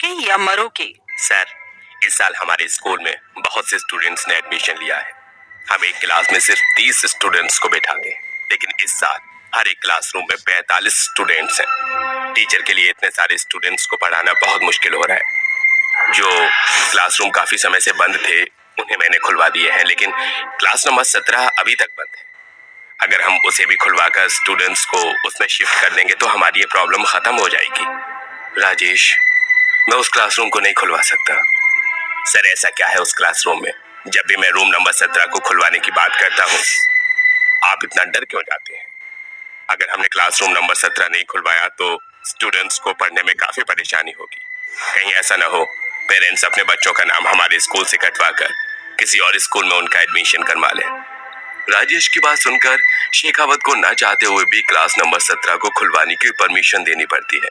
पढ़ोगे या मरोगे? सर, इस साल हमारे स्कूल में बहुत से स्टूडेंट्स ने एडमिशन लिया है। हम एक क्लास में सिर्फ 30 स्टूडेंट्स को बैठाते हैं, लेकिन इस साल हर एक क्लासरूम में 45 स्टूडेंट्स हैं। टीचर के लिए इतने सारे स्टूडेंट्स को पढ़ाना बहुत मुश्किल हो रहा है। जो क्लासरूम काफी समय से बंद थे, उन्हें मैंने खुलवा दिए हैं, लेकिन क्लास नंबर 17 अभी तक बंद है। अगर हम उसे भी खुलवाकर स्टूडेंट्स को उसमें शिफ्ट कर देंगे तो हमारी ये प्रॉब्लम खत्म हो जाएगी। राजेश, मैं उस क्लासरूम को नहीं खुलवा सकता। सर, ऐसा क्या है उस क्लासरूम में? जब भी मैं रूम नंबर 17 को खुलवाने की बात करता हूँ, आप इतना डर क्यों जाते हैं? अगर हमने क्लासरूम नंबर 17 नहीं खुलवाया तो स्टूडेंट्स को पढ़ने में काफी परेशानी होगी। कहीं ऐसा ना हो पेरेंट्स अपने बच्चों का नाम हमारे स्कूल से कटवा कर किसी और स्कूल में उनका एडमिशन करवा लें। राजेश की बात सुनकर शेखावत को ना चाहते हुए भी क्लास नंबर 17 को खुलवाने की परमिशन देनी पड़ती है,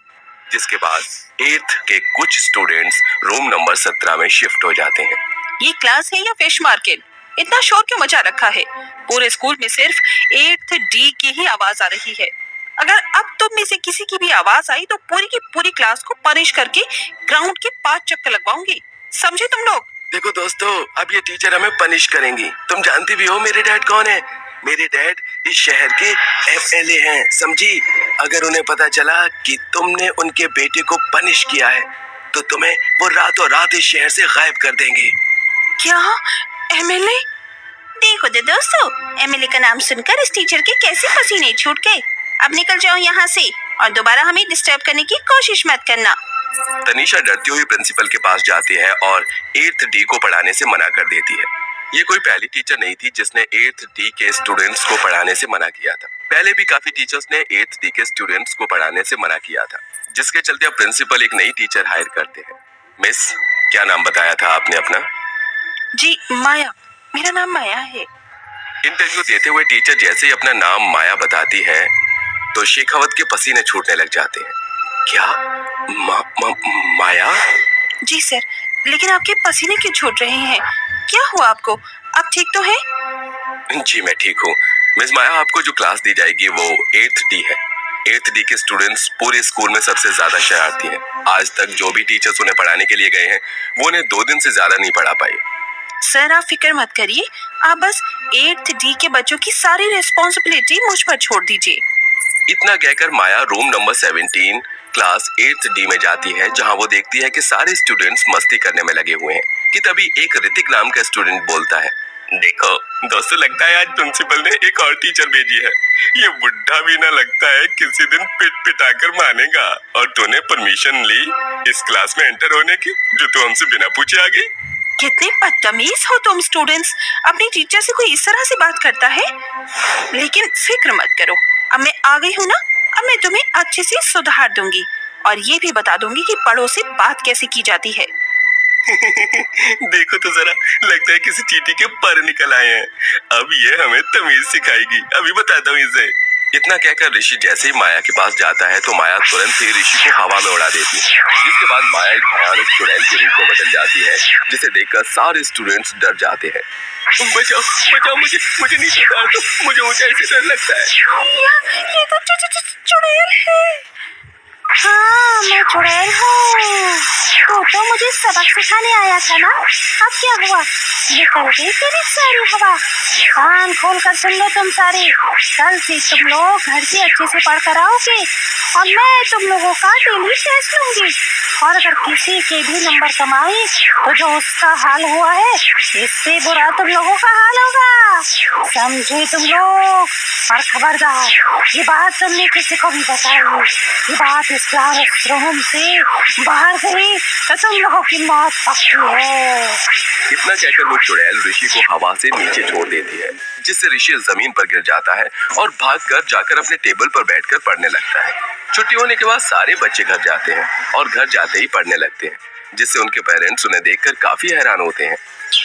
जिसके बाद 8th के कुछ स्टूडेंट्स रूम नंबर 17 में शिफ्ट हो जाते हैं। ये क्लास है या फिश मार्केट? इतना शोर क्यों मचा रखा है? पूरे स्कूल में सिर्फ 8th D की ही आवाज आ रही है। अगर अब तुम में से किसी की भी आवाज आई तो पूरी की पूरी क्लास को पनिश करके ग्राउंड के 5 चक्कर लगवाऊंगी। समझे तुम लोग? देखो दोस्तों, अब ये टीचर हमें पनिश करेंगी। तुम जानती भी हो मेरे डैड कौन है? मेरे डैड इस शहर के MLA हैं, समझी? अगर उन्हें पता चला कि तुमने उनके बेटे को पनिश किया है तो तुम्हें वो रातों रात इस शहर से गायब कर देंगे। क्या? MLA? देखो तो दोस्तों, MLA का नाम सुनकर इस टीचर के कैसे पसीने छूट गए। अब निकल जाओ यहाँ से और दोबारा हमें डिस्टर्ब करने की कोशिश मत करना। तनीषा डरती हुई प्रिंसिपल के पास जाती है और 8th D को पढ़ाने से मना कर देती है। ये कोई पहली टीचर नहीं थी जिसने 8th D के स्टूडेंट्स को पढ़ाने से मना किया था। पहले भी काफी टीचर्स ने 8th D के स्टूडेंट्स को पढ़ाने से मना किया था, जिसके चलते अब प्रिंसिपल एक नई टीचर हायर करते हैं। मिस, क्या नाम बताया था आपने अपना? जी, माया। मेरा नाम माया है। इंटरव्यू देते हुए टीचर जैसे ही अपना नाम माया बताती है तो शेखावत के पसीने छूटने लग जाते हैं। क्या? माया? जी सर, लेकिन आपके पसीने क्यों छूट रहे हैं? क्या हुआ आपको? आप ठीक तो हैं? जी मैं ठीक हूँ। मिस माया, आपको जो क्लास दी जाएगी वो 8th D है। 8th D के स्टूडेंट्स पूरे स्कूल में सबसे ज्यादा शरारती हैं। आज तक जो भी टीचर्स उन्हें पढ़ाने के लिए गए हैं वो उन्हें 2 दिन से ज्यादा नहीं पढ़ा पाए। सर, आप फिक्र मत करिए। आप बस 8th D के बच्चों की सारी रिस्पॉन्सिबिलिटी मुझ पर छोड़ दीजिए। इतना कहकर Maya room number 17 class 8th D में जाती है, जहां वो देखती है कि सारे स्टूडेंट्स मस्ती करने में लगे हुए हैं कि तभी एक ऋतिक नाम का स्टूडेंट बोलता है, देखो दोस्तों, लगता है आज प्रिंसिपल ने एक और टीचर भेजी है। ये बुढ़ा भी ना लगता है किसी दिन पिट पिटाकर मानेगा। और तूने परमिशन ली इस क्लास में एंटर होने की, जो तू हमसे बिना पूछे आ गई? कितने बदतमीज हो तुम स्टूडेंट्स। अपनी टीचर से कोई इस तरह से बात करता है? लेकिन फिक्र मत करो, अब मैं आ गई हूँ ना। अब मैं तुम्हें अच्छे से सुधार दूंगी और ये भी बता दूंगी कि बड़ों से बात कैसे की जाती है। देखो तो जरा, लगता है किसी चींटी के पर निकल आए हैं। अब ये हमें तमीज सिखाएगी, अभी बताता हूँ इसे। इतना कहकर ऋषि जैसे ही माया के पास जाता है तो माया तुरंत ही ऋषि को हवा में उड़ा देती है, जिसके बाद माया एक भयानक चुड़ैल के रूप में बदल जाती है, जिसे देखकर सारे स्टूडेंट्स डर जाते हैं। बचाओ बचाओ, मुझे नीचे उतार दो, मुझे ऊंचाई से डर लगता है। ये तो चुड़ैल है। हाँ, मैं चुड़ैल हूँ। तो मुझे सबक सिखाने आया था ना। अब क्या हुआ? निकल गई तेरी सारी हवा। कान खोल कर सुन लो तुम सारे। कल से तुम लोग घर से अच्छे से पढ़ कर आओगे और मैं तुम लोगों का डेली टेस्ट लूंगी। और अगर किसी के भी नंबर कम आए तो जो उसका हाल हुआ है, इससे बुरा तुम लोगों का हाल होगा। समझे तुम लोग? और खबरदार, ये बात तुमने किसी को भी बताई, ये बात इस क्लासरूम से बाहर गई तो तुम लोगों की मौत पक्की है। इतना कहकर वो चुड़ैल ऋषि को हवा से नीचे छोड़ देती है, जिससे ऋषि जमीन पर गिर जाता है और भागकर जाकर अपने टेबल पर बैठकर पढ़ने लगता है। छुट्टी होने के बाद सारे बच्चे घर जाते हैं और घर जाते ही पढ़ने लगते हैं, जिससे उनके पेरेंट्स उन्हें देखकर काफी हैरान होते हैं।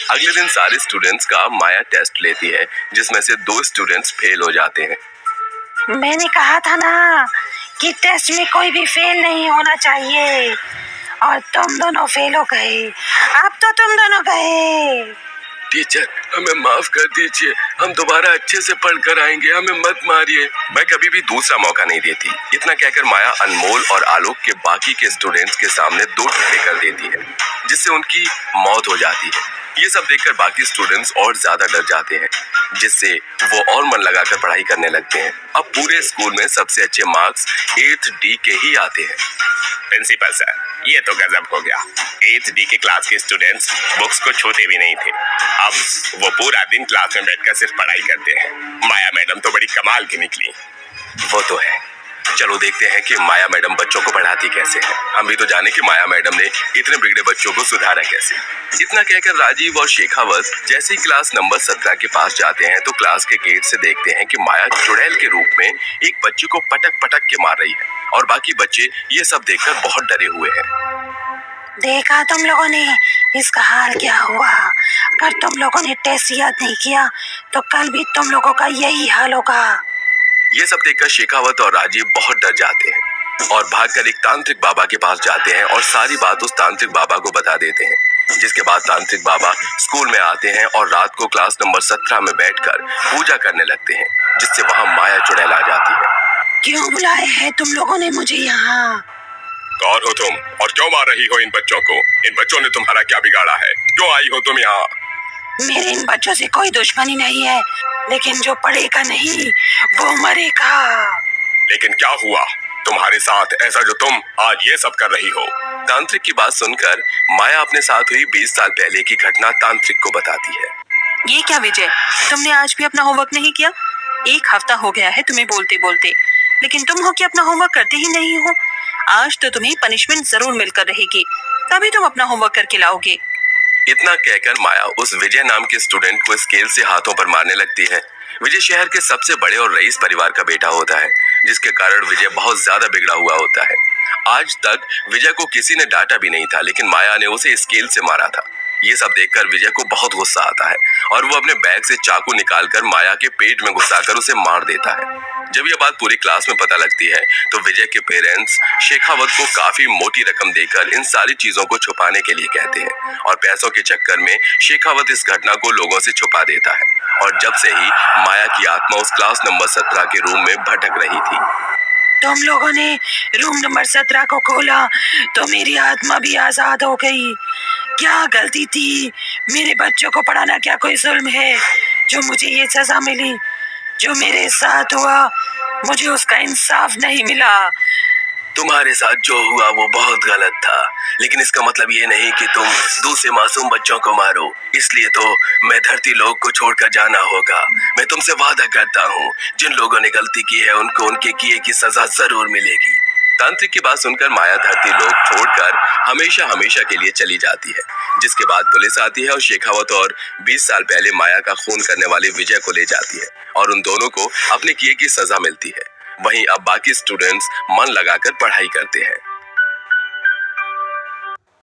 अगले दिन सारे स्टूडेंट्स का माया टेस्ट लेती है, जिसमें से 2 स्टूडेंट्स फेल हो जाते हैं। मैंने कहा था ना कि टेस्ट में कोई भी फेल नहीं होना चाहिए, और तुम दोनों फेल हो गए। अब तो तुम दोनों गए। टीचर, हमें माफ कर दीजिए, हम दोबारा अच्छे से पढ़ कर आएंगे, हमें मत मारिए। मैं कभी भी दूसरा मौका नहीं देती। इतना कहकर माया अनमोल और आलोक के बाकी के स्टूडेंट्स के सामने 2 टुकड़े कर देती है, जिससे उनकी मौत हो जाती है। ये सब देखकर बाकी स्टूडेंट्स और ज्यादा डर जाते हैं, जिससे वो और मन लगाकर पढ़ाई करने लगते हैं। अब पूरे स्कूल में सबसे अच्छे मार्क्स 8th D के ही आते हैं। प्रिंसिपल सर, ये तो गजब हो गया। 8th D के क्लास के स्टूडेंट्स बुक्स को छूते भी नहीं थे। अब वो पूरा दिन क्लास में बैठकर सिर्फ पढ़ाई करते हैं। माया मैडम तो बड़ी कमाल की निकली। वो तो है। चलो देखते हैं कि माया मैडम बच्चों को पढ़ाती कैसे है। हम भी तो जाने कि माया मैडम ने इतने बिगड़े बच्चों को सुधारा कैसे। इतना कहकर राजीव और शेखावत जैसे ही क्लास नंबर 17 के पास जाते हैं तो क्लास के गेट से देखते हैं कि माया चुड़ैल के रूप में एक बच्चे को पटक पटक के मार रही है और बाकी बच्चे ये सब देखकर बहुत डरे हुए हैं। देखा तुम लोगों ने इसका हाल क्या हुआ? अगर तुम लोगों ने टेस्ट याद नहीं किया तो कल भी तुम लोगों का यही हाल होगा। ये सब देखकर शेखावत और राजीव बहुत डर जाते हैं और भागकर एक तांत्रिक बाबा के पास जाते हैं और सारी बात उस तांत्रिक बाबा को बता देते हैं। जिसके बाद तांत्रिक बाबा स्कूल में आते हैं और रात को क्लास नंबर 17 में बैठकर पूजा करने लगते हैं, जिससे वहाँ माया चुड़ैल आ जाती है। क्यों बुलाए हैं तुम लोगों ने मुझे यहाँ? कौन हो तुम और क्यों मार रही हो इन बच्चों को? इन बच्चों ने तुम्हारा क्या बिगाड़ा है? क्यों आई हो तुम यहाँ? मेरे इन बच्चों से कोई दुश्मनी नहीं है, लेकिन जो पढ़ेगा नहीं वो मरेगा। लेकिन क्या हुआ तुम्हारे साथ ऐसा जो तुम आज ये सब कर रही हो? तांत्रिक की बात सुनकर माया अपने साथ हुई 20 साल पहले की घटना तांत्रिक को बताती है। ये क्या विजय, तुमने आज भी अपना होमवर्क नहीं किया? 1 हफ्ता हो गया है तुम्हें बोलते बोलते, लेकिन तुम हो कि अपना होमवर्क करते ही नहीं हो। आज तो तुम्हें पनिशमेंट जरूर मिलकर रहेगी, तभी तुम अपना होमवर्क करके लाओगे। इतना कहकर माया उस विजय नाम के स्टूडेंट को स्केल से हाथों पर मारने लगती है। विजय शहर के सबसे बड़े और रईस परिवार का बेटा होता है, जिसके कारण विजय बहुत ज्यादा बिगड़ा हुआ होता है। आज तक विजय को किसी ने डांटा भी नहीं था, लेकिन माया ने उसे स्केल से मारा था। ये सब देखकर विजय को बहुत गुस्सा आता है और वो अपने बैग से चाकू निकालकर माया के पेट में घुसाकर उसे मार देता है। जब यह बात पूरी क्लास में पता लगती है तो विजय के पेरेंट्स शेखावत को काफी मोटी रकम देकर इन सारी चीजों को छुपाने के लिए कहते हैं और पैसों के चक्कर में शेखावत इस घटना को लोगों से छुपा देता है। और जब से ही माया की आत्मा उस क्लास नंबर 17 के रूम में भटक रही थी। तुम लोगों ने रूम नंबर 17 को खोला तो मेरी आत्मा भी आजाद हो गई। क्या गलती थी? मेरे बच्चों को पढ़ाना क्या कोई जुल्म है जो मुझे ये सजा मिली? जो मेरे साथ हुआ मुझे उसका इंसाफ नहीं मिला। तुम्हारे साथ जो हुआ वो बहुत गलत था, लेकिन इसका मतलब ये नहीं कि तुम दूसरे मासूम बच्चों को मारो। इसलिए तो मैं धरती लोक को छोड़कर जाना होगा। मैं तुमसे वादा करता हूँ, जिन लोगों ने गलती की है उनको उनके किए की सजा जरूर मिलेगी। तांत्रिक की बात सुनकर माया धरती लोक छोड़कर हमेशा हमेशा के लिए चली जाती है। जिसके बाद पुलिस आती है और शेखावत और 20 साल पहले माया का खून करने वाले विजय को ले जाती है और उन दोनों को अपने किए की सजा मिलती है। वहीं अब बाकी स्टूडेंट्स मन लगाकर पढ़ाई करते हैं।